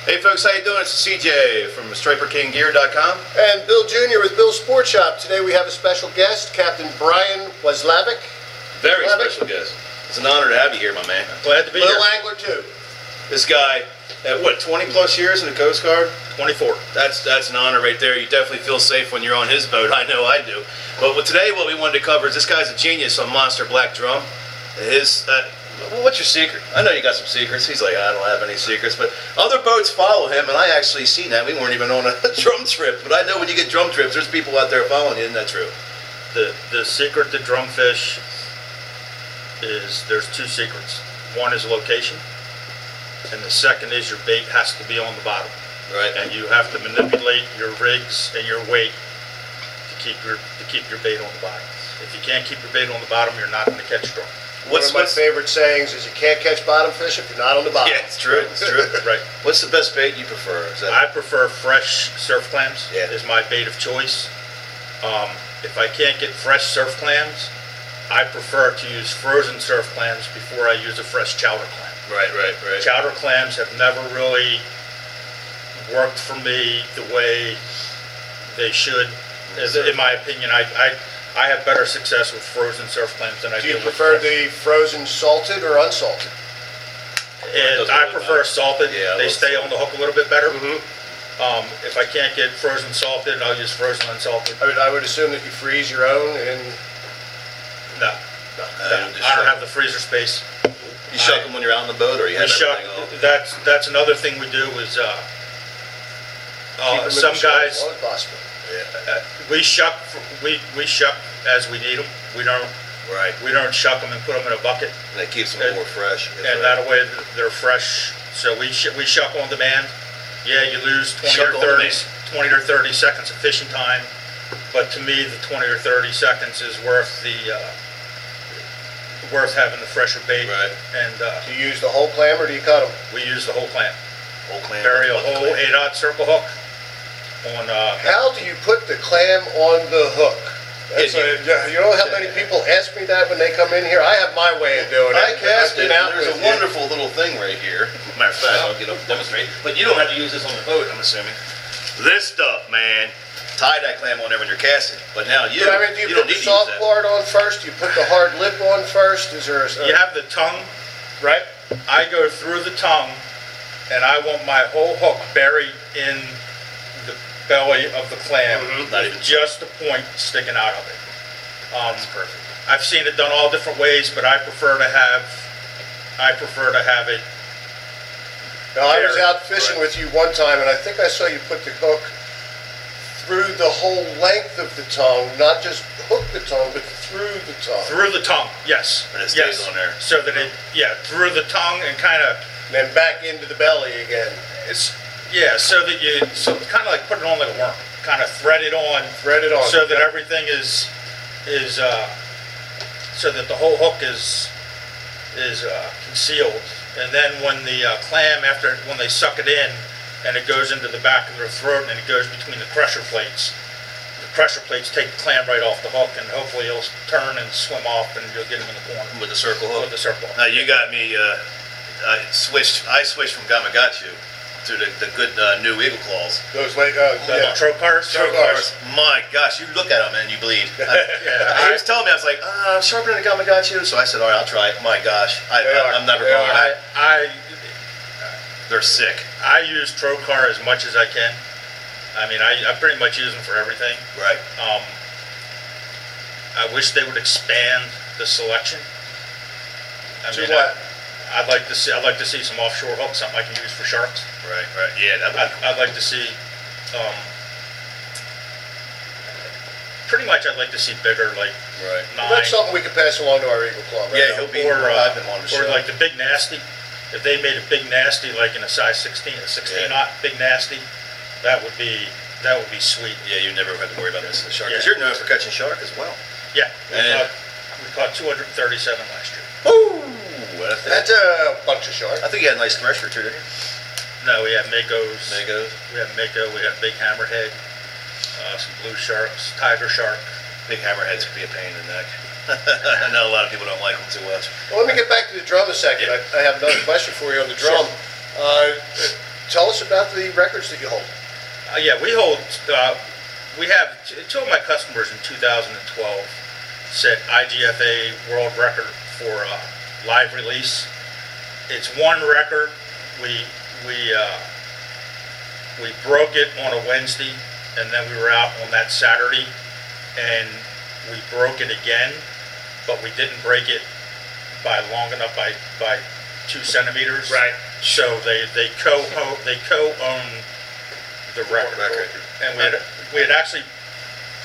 Hey folks, how you doing? It's CJ from StriperKingGear.com. And Bill Jr. with Bill's Sport Shop. Today we have a special guest, Captain Brian Waslavic. Very special guest. It's an honor to have you here, my man. Glad to be here. Little angler too. This guy, 20 plus years in the Coast Guard? 24. That's an honor right there. You definitely feel safe when you're on his boat. I know I do. But today what we wanted to cover is this guy's a genius on Monster Black Drum. What's your secret? I know you got some secrets. He's like, I don't have any secrets. But other boats follow him, and I actually seen that. We weren't even on a drum trip. But I know when you get drum trips, there's people out there following you. Isn't that true? The secret to drumfish is there's two secrets. One is location, and the second is your bait has to be on the bottom. Right. And you have to manipulate your rigs and your weight to keep your bait on the bottom. If you can't keep your bait on the bottom, you're not going to catch drum. One of my favorite sayings is you can't catch bottom fish if you're not on the bottom. Yeah, it's true. It's true. Right. What's the best bait you prefer? I prefer fresh surf clams. Yeah. Is my bait of choice. If I can't get fresh surf clams, I prefer to use frozen surf clams before I use a fresh chowder clam. Right. Chowder clams have never really worked for me the way they should. In my opinion, I have better success with frozen surf clams than I do with prefer the frozen salted or unsalted? And I prefer salted. Yeah, they stay on the hook a little bit better. Mm-hmm. If I can't get frozen salted, I'll use frozen unsalted. I would assume that you freeze your own and... No. I don't have the freezer space. You shuck them when you're out on the boat, or you have everything off? That's another thing we do is some guys. We shuck as we need them. We don't shuck them and put them in a bucket. And that keeps them more fresh. And that way they're fresh. So we shuck on demand. Yeah, you lose 20 or 30 seconds of fishing time, but to me the 20 or 30 seconds is worth having the fresher bait. Right. And do you use the whole clam or do you cut them? We use the whole clam. Whole clam. Bury a whole 8/0 circle hook on. How do you put the clam on the hook? You know how many people ask me that when they come in here? I have my way of doing it. I cast it. There's a wonderful little thing right here. Matter of fact, I'll get up and demonstrate. But you don't have to use this on the boat, I'm assuming. This stuff, man. Tie that clam on there when you're casting. But now you don't need to use that. Do you put the soft part on first? Do you put the hard lip on first? Is there you have the tongue, right? I go through the tongue, and I want my whole hook buried in the belly of the clam, with just a point sticking out of it. That's perfect. I've seen it done all different ways, but I prefer to have it. Now I was out fishing with you one time, and I think I saw you put the hook through the whole length of the tongue, not just hook the tongue, but through the tongue. Through the tongue, yes. And it stays on there. So that through the tongue and kind of. Then back into the belly again. So kind of like put it on like a worm. Kind of thread it on. So that everything is so that the whole hook is concealed. And then when the clam, when they suck it in, and it goes into the back of their throat and it goes between the pressure plates take the clam right off the hook, and hopefully it'll turn and swim off, and you'll get him in the corner. With the circle hook? With the circle hook. Now you got me, I switched from Gamagachu to the good new Eagle Claws. Those Trocars? Trocars. My gosh, you look at them and you bleed. He was telling me, I was like, I'm sharpening the Gamagachu, so I said, all right, I'll try it. My gosh, I'm never going to. They're sick. I use Trocar as much as I can. I mean, I pretty much use them for everything. Right. I wish they would expand the selection. What? I'd like to see some offshore hooks, something I can use for sharks. Right. Yeah, I'd like to see. Pretty much, I'd like to see bigger, like 9. Well, that's something we could pass along to our Eagle Claw. Right? Yeah, he'll be. I've been on the show. Or like the big nasty. If they made a big nasty, like in a size 16, a 16-knot big nasty, that would be sweet. Yeah, you never have to worry about missing the shark. Because you're known for catching shark as well. Yeah, we caught 237 last year. Ooh, that's a bunch of shark. I think you had a nice thresher too, didn't you? No, we had makos. We had mako. We had big hammerhead, some blue sharks, tiger shark. Big hammerheads could be a pain in the neck. I know a lot of people don't like them too much. Well, let me get back to the drum a second. I have another question for you on the drum. Sure. tell us about the records that you hold. Yeah, we have two of my customers in 2012 set IGFA world record for live release. It's one record. We broke it on a Wednesday, and then we were out on that Saturday, and we broke it again, but we didn't break it by long enough by 2 centimeters. Right. So they co-own the record. And we had actually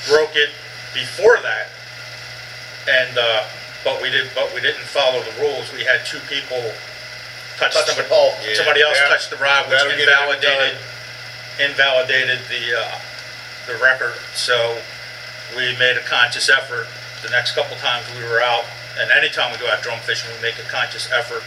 broke it before that, and but we didn't follow the rules. We had 2 people touch the pole. Yeah. Somebody else touched the rod, which That'll get invalidated the record. So we made a conscious effort. The next couple times we were out, and anytime we go out drum fishing, we make a conscious effort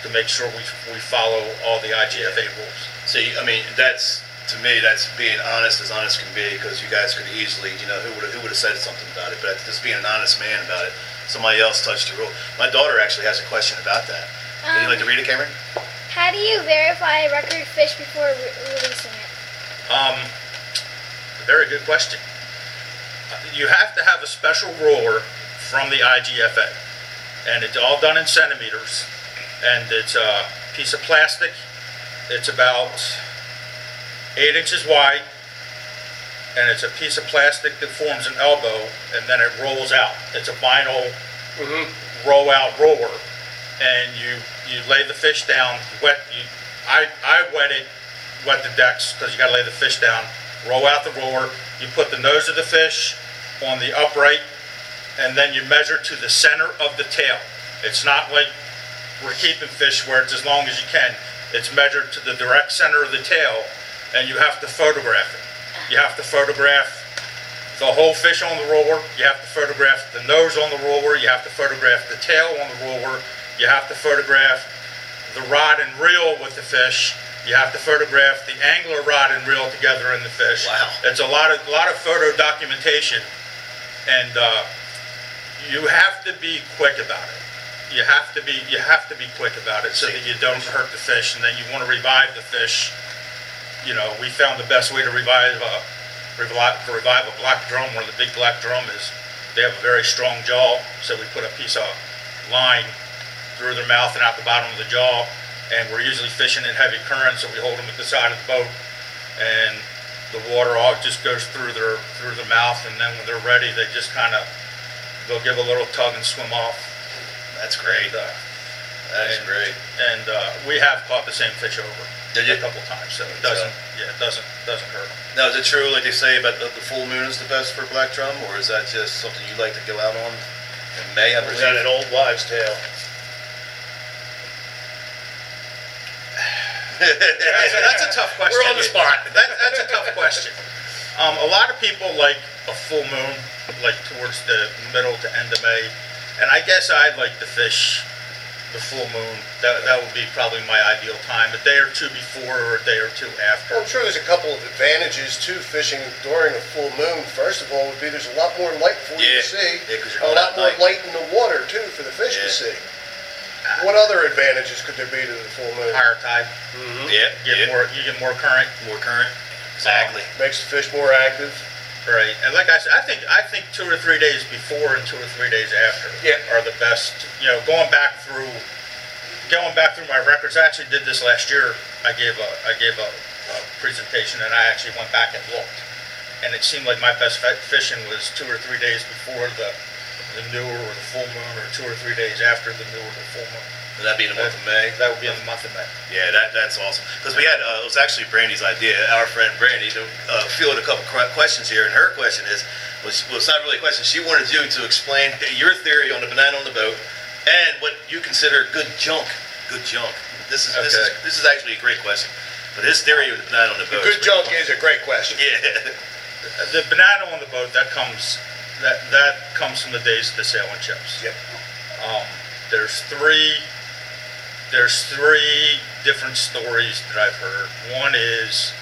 to make sure we follow all the IGFA rules. See, I mean, that's, to me, that's being honest as honest can be, because you guys could easily, who would have said something about it, but just being an honest man about it. Somebody else touched the rule. My daughter actually has a question about that. Would you like to read it, Cameron? How do you verify a record fish before releasing it? Very good question. You have to have a special ruler from the IGFA, and it's all done in centimeters, and it's a piece of plastic. It's about 8 inches wide, and it's a piece of plastic that forms an elbow, and then it rolls out. It's a vinyl roll-out roller, and you lay the fish down. I wet the decks because you got to lay the fish down. Roll out the roller. You put the nose of the fish on the upright, and then you measure to the center of the tail. It's not like we're keeping fish where it's as long as you can. It's measured to the direct center of the tail, and you have to photograph it. You have to photograph the whole fish on the roller. You have to photograph the nose on the roller. You have to photograph the tail on the roller. You have to photograph the rod and reel with the fish. You have to photograph the angler rod and reel together in the fish. Wow. It's a lot of photo documentation, and you have to be quick about it. You have to be quick about it so that you don't hurt the fish, and then you want to revive the fish. We found the best way to revive a black drum, where the big black drum is. They have a very strong jaw, so we put a piece of line through their mouth and out the bottom of the jaw, and we're usually fishing in heavy current, so we hold them at the side of the boat, and the water all just goes through their mouth, and then when they're ready, they just they'll give a little tug and swim off. That's great. That is great. And we have caught the same fish over a couple times, so it doesn't hurt them. Now, is it true, like they say, about the full moon is the best for black drum, or is that just something you like to go out on in May? Or is that an old wives' tale? That's a tough question. We're on the spot. That's a tough question. A lot of people like a full moon, like towards the middle to end of May, and I guess I'd like to fish the full moon. That would be probably my ideal time. A day or two before, or a day or two after. Well, I'm sure there's a couple of advantages to fishing during a full moon. First of all, would be there's a lot more light for you to see. Yeah, because you're a going lot out more night. light in the water too for the fish to see. What other advantages could there be to the full moon? Higher tide. Yeah, You get more current. more current. Exactly. Makes the fish more active. Right, and like I said, I think 2 or 3 days before and 2 or 3 days after are the best. Going back through my records. I actually did this last year. I gave a presentation, and I actually went back and looked, and it seemed like my best fishing was 2 or 3 days before the new or the full moon, or 2 or 3 days after the new or the full moon. Would that be in the month of May? That would be in the month of May. Yeah, that's awesome. Because we had, it was actually Brandy's idea, our friend Brandy, to field a couple questions here. And her question was not really a question. She wanted you to explain your theory on the banana on the boat and what you consider good junk. Good junk. This is actually a great question. But his theory of the banana on the boat. Good junk is a great question. Yeah. The banana on the boat, that comes from the days of the sailing ships. Yep. There's three different stories that I've heard. One is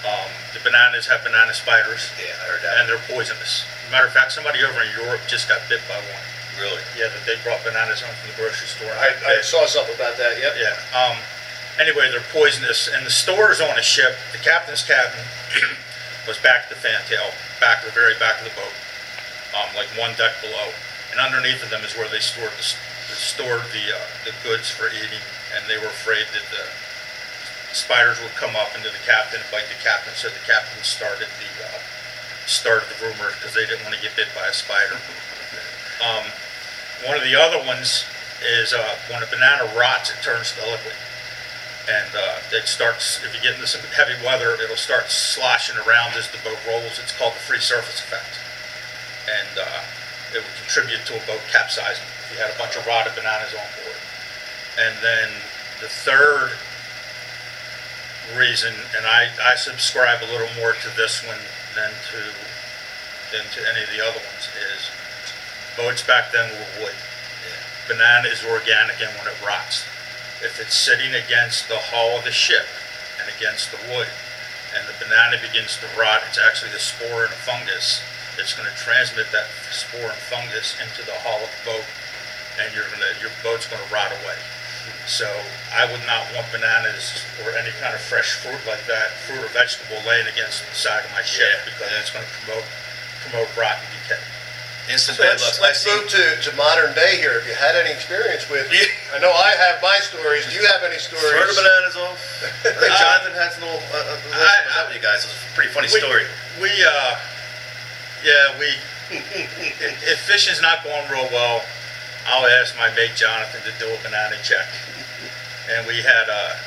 the bananas have banana spiders. Yeah, I heard that. And they're poisonous. Matter of fact, somebody over in Europe just got bit by one. Really? Yeah, that they brought bananas home from the grocery store. I saw something about that. Yep. Yeah. Anyway, they're poisonous, and the stores on a ship, the captain's cabin was back at the fantail, the very back of the boat, like one deck below. And underneath of them is where they stored the goods for eating, and they were afraid that the spiders would come up into the captain and bite the captain, so the captain started the rumor because they didn't want to get bit by a spider. One of the other ones is when a banana rots, it turns to liquid. And it starts, if you get into some heavy weather, it'll start sloshing around as the boat rolls. It's called the free surface effect. And it would contribute to a boat capsizing if you had a bunch of rotted bananas on board. And then the third reason, and I subscribe a little more to this one than to any of the other ones, is boats back then were wood. Banana is organic, and when it rots, if it's sitting against the hull of the ship and against the wood, and the banana begins to rot, it's actually the spore and a fungus. It's going to transmit that spore and fungus into the hull of the boat, and your boat's going to rot away. So I would not want bananas or any kind of fresh fruit like that, fruit or vegetable, laying against the side of my ship, because it's going to promote rot and decay. Instant So bad luck. let's move to modern day here. Have you had any experience with? I know I have my stories. Do you have any stories? Throw the bananas off. I think Jonathan had some little. Was that with you guys? It was a pretty funny story. If fishing's not going real well, I'll ask my mate Jonathan to do a banana check. And we had a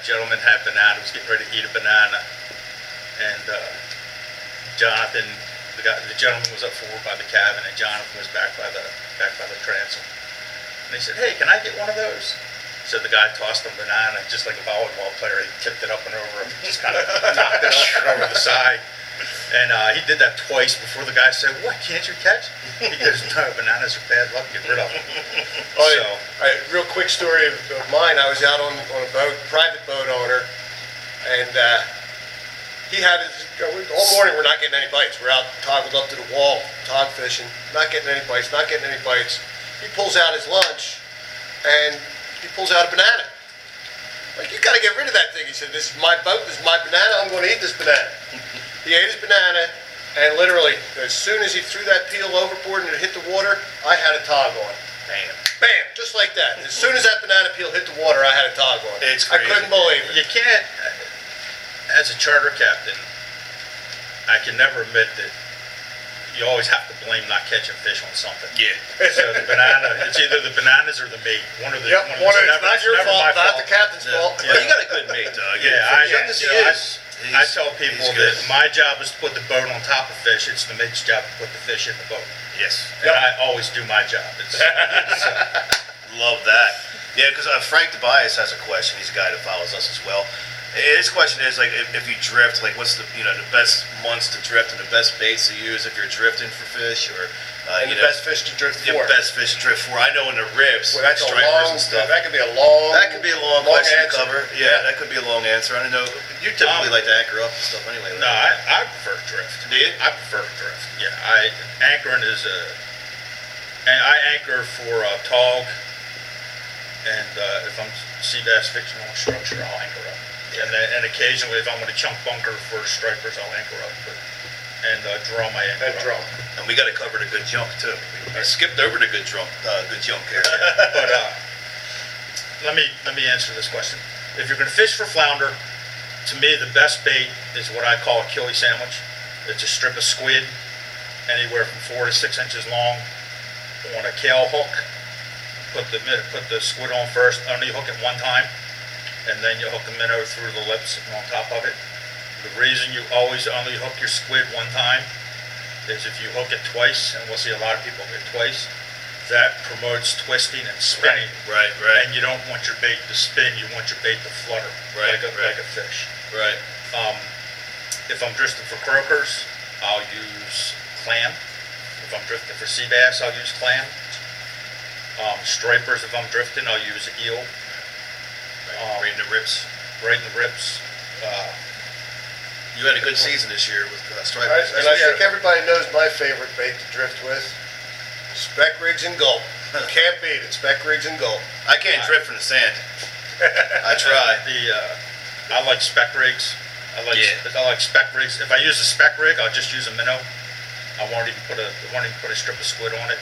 gentleman have banana, was getting ready to eat a banana, and Jonathan, the gentleman was up forward by the cabin, and Jonathan was back by the transom. And he said, "Hey, can I get one of those?" So the guy tossed him a banana, just like a volleyball player. He tipped it up and over him, just kind of knocked it up over the side. And he did that twice before the guy said, "What, can't you catch?" He goes, "No, bananas are bad luck, get rid of them." Real quick story of mine. I was out on a boat, private boat owner, and he had all morning we're not getting any bites. We're out toggled up to the wall, tog fishing, not getting any bites. He pulls out his lunch, and he pulls out a banana. Like, you got to get rid of that thing. He said, "This is my boat, this is my banana, I'm going to eat this banana." He ate his banana, and literally, as soon as he threw that peel overboard and it hit the water, I had a tog on. Bam. Bam, just like that. As soon as that banana peel hit the water, I had a tog on. It's crazy. I couldn't believe it. You can't, as a charter captain, I can never admit that you always have to blame not catching fish on something. Yeah. So the banana, it's either the bananas or the meat. One of the. Yep, it's not your fault, not the captain's fault. Well, you got a good mate, Doug. I tell people that my job is to put the boat on top of fish. It's the mate's job to put the fish in the boat. Yes. And I always do my job. Love that. Yeah, because Frank Tobias has a question. He's a guy that follows us as well. His question is, like, if you drift, like, what's the best months to drift and the best baits to use if you're drifting for fish, or and the best fish to drift for. The best fish to drift for. I know in the ribs, well, that's stripers and stuff. That could be a long. That could be a long question to answer. cover. Yeah, that could be a long answer. I don't know. You typically like to anchor up and stuff anyway. No, I prefer to drift. Do you? I prefer to drift. Yeah, anchoring is and I anchor for tog, and if I'm sea bass fixing on a structure, I'll anchor up. And occasionally, if I'm going to chunk bunker for stripers, I'll anchor up. And drum, I anchor up. Drum. And we got to cover the good junk too. I skipped over the good junk area. But let me answer this question. If you're going to fish for flounder, to me the best bait is what I call a killie sandwich. It's a strip of squid, anywhere from 4 to 6 inches long, on a kale hook. Put the squid on first. Only hook it one time, and then you hook the minnow through the lips and on top of it. The reason you always only hook your squid one time is if you hook it twice, and we'll see a lot of people get twice, that promotes twisting and spinning. Right. And you don't want your bait to spin, you want your bait to flutter like a fish. Right. If I'm drifting for croakers, I'll use clam. If I'm drifting for sea bass, I'll use clam. Stripers, if I'm drifting, I'll use eel. Right in the ribs. You had a good season this year with stripers. And I think everybody knows my favorite bait to drift with. Speck rigs and gulp. You can't beat it. Speck rigs and gulp. I can't drift from the sand. I try. I like spec rigs. I like spec rigs. If I use a spec rig, I'll just use a minnow. I won't even put a strip of squid on it.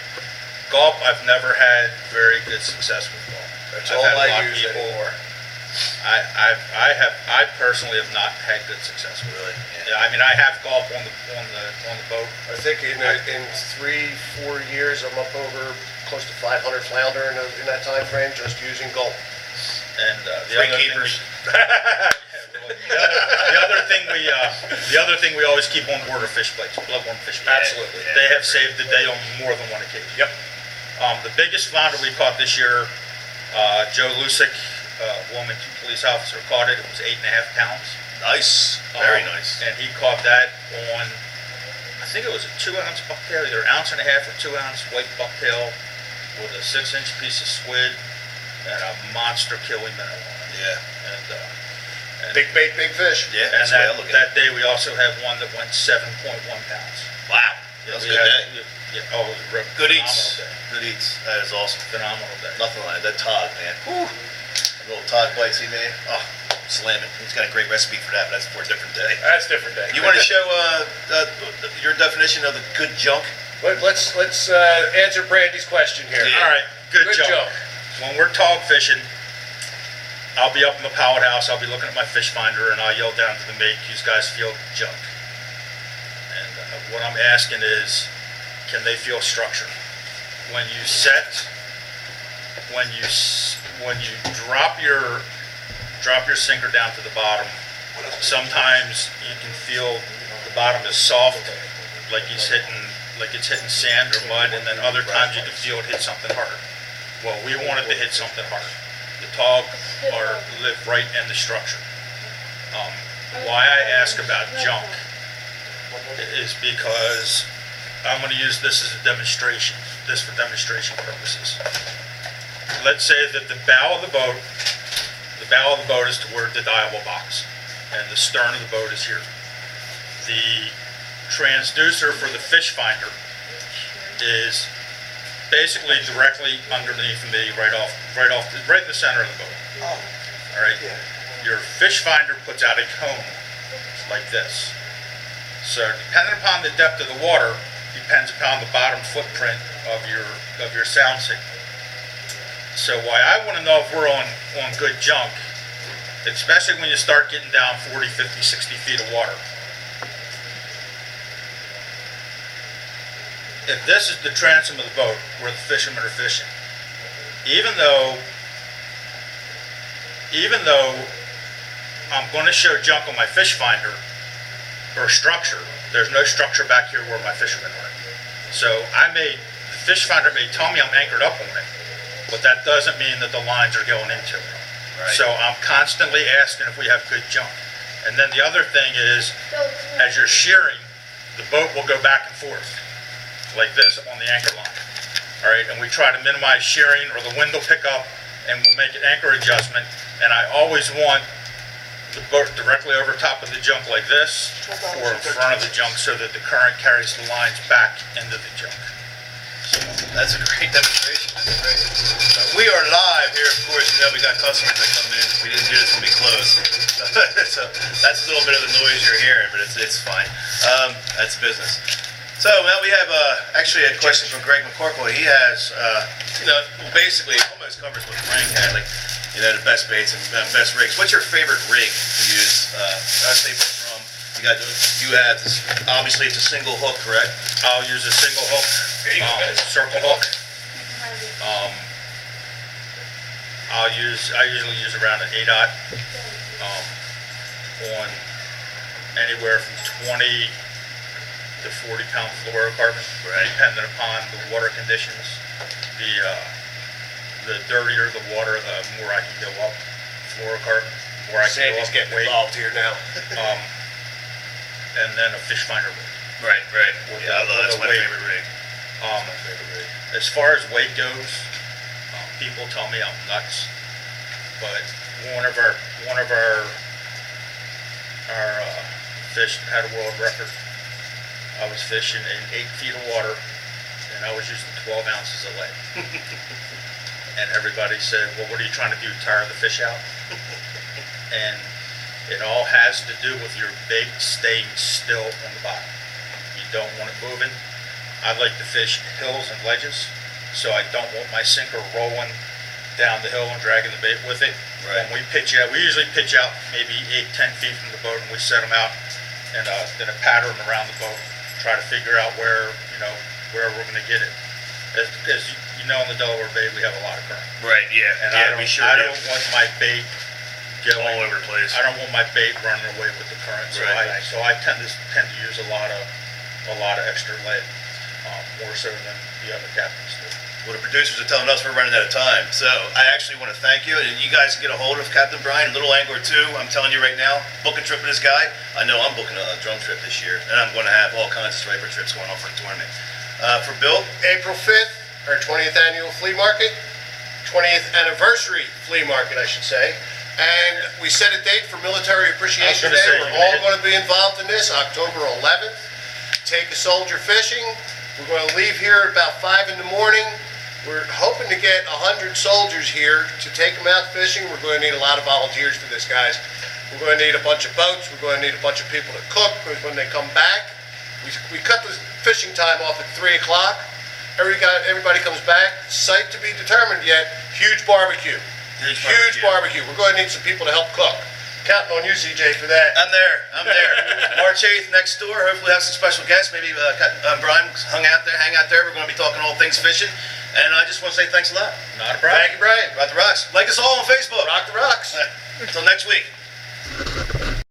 Gulp, I've never had very good success with gulp. That's all I use anymore. I personally have not had good success with it. Yeah, I mean, I have gulp on the boat. I think in 3-4 years, I'm up over close to 500 flounder in that time frame, just using gulp. And the other thing we always keep on board are fish plates, bloodworm fish plates. Absolutely. They have saved the day on more than one occasion. Yep. The biggest flounder we caught this year, Joe Lusick, Wilmington police officer, caught it. It was 8.5 pounds. Nice. Very nice. And he caught that on, I think it was a 2-ounce bucktail, either 1.5 ounces or 2-ounce white bucktail with a 6-inch piece of squid and a monster killing minnow on it. Yeah. And Big bait, big fish. Yeah, and that's the way I look at that day we also had one that went 7.1 pounds. it. Wow. That was a good day. Good eats. Day. Good eats. That is awesome. Phenomenal day. Nothing like that Todd, man. Whew. That little Todd bites he made. Oh, slamming. He's got a great recipe for that, but that's for a different day. That's a different day. You want to show your definition of the good junk? Let's answer Brandy's question here. Yeah. All right, good junk. When we're tog fishing, I'll be up in the pallet house, I'll be looking at my fish finder, and I'll yell down to the mate, "You guys feel junk?" And what I'm asking is, can they feel structure? When you set, when you drop your sinker down to the bottom, sometimes you can feel the bottom is soft, like it's hitting sand or mud, and then other times you can feel it hit something hard. Well, we wanted to hit something hard. The tog live right in the structure. Why I ask about junk is because I'm going to use this as a demonstration, for demonstration purposes. Let's say that the bow of the boat is toward the dial box, and the stern of the boat is here. The transducer for the fish finder is basically directly underneath me, right in the center of the boat. Oh. All right. Yeah. Your fish finder puts out a cone like this. So depending upon the depth of the water, depends upon the bottom footprint of your sound signal. So why I want to know if we're on good junk, especially when you start getting down 40, 50, 60 feet of water. If this is the transom of the boat where the fishermen are fishing, even though I'm going to show junk on my fish finder or structure, there's no structure back here where my fishermen are. So the fish finder may tell me I'm anchored up on it, but that doesn't mean that the lines are going into it. Right. So I'm constantly asking if we have good junk. And then the other thing is, as you're shearing, the boat will go back and forth like this on the anchor line. All right, and we try to minimize shearing, or the wind will pick up and we'll make an anchor adjustment. And I always want the boat directly over top of the junk like this, or in front of the junk, so that the current carries the lines back into the junk. So that's a great demonstration. That's great. We are live here, of course. You know, we got customers that come in. We didn't do this when we closed. So that's a little bit of the noise you're hearing, but it's fine. That's business. So now we have actually a question from Greg McCorkle. He has, basically almost covers what Frank had, like, the best baits and best rigs. What's your favorite rig to use? I say from. You have this, obviously it's a single hook, correct? I'll use a single hook, circle hook. I usually use around an 8/0 on anywhere from 20 to 40 pound fluorocarbon, right, depending upon the water conditions. The dirtier the water, the more I can go up fluorocarbon, the more I can Sandy's go up getting weight. involved here now. And then a fish finder rig. Right. That's my favorite rig. As far as weight goes, people tell me I'm nuts, but one of our fish had a world record. I was fishing in 8 feet of water, and I was using 12 ounces of lead. and everybody said, well, what are you trying to do, tire the fish out? And it all has to do with your bait staying still on the bottom. You don't want it moving. I like to fish hills and ledges, so I don't want my sinker rolling down the hill and dragging the bait with it. Right. When we pitch out, we usually pitch out maybe 8-10 feet from the boat, and we set them out and then a pattern around the boat, try to figure out where we're going to get it. As you know, in the Delaware Bay, we have a lot of current. Right, yeah. And yeah, I don't want my bait going all over the place. I don't want my bait running away with the current, so Right. I tend to use a lot of extra lead, more so than the other captains do. Well, the producers are telling us we're running out of time, so I actually want to thank you, and you guys can get a hold of Captain Brian, Little Angler 2. I'm telling you right now, book a trip with this guy. I know I'm booking a drum trip this year, and I'm going to have all kinds of striper trips going on for the tournament. For Bill, April 5th, our 20th annual flea market, 20th anniversary flea market, I should say. And we set a date for Military Appreciation Day. We're all going to be involved in this, October 11th. Take a soldier fishing. We're going to leave here at about 5 in the morning. We're hoping to get 100 soldiers here to take them out fishing. We're going to need a lot of volunteers for this, guys. We're going to need a bunch of boats. We're going to need a bunch of people to cook, because when they come back, we cut the fishing time off at 3 o'clock. Everybody comes back. Site to be determined yet. Huge barbecue. Huge barbecue. We're going to need some people to help cook. Counting on you, CJ, for that. I'm there. March 8th next door. Hopefully have some special guests. Maybe Brian hang out there. We're going to be talking all things fishing. And I just want to say thanks a lot. Not a problem. Thank you, Brian. Rock the Rocks. Like us all on Facebook. Rock the rocks. Until next week.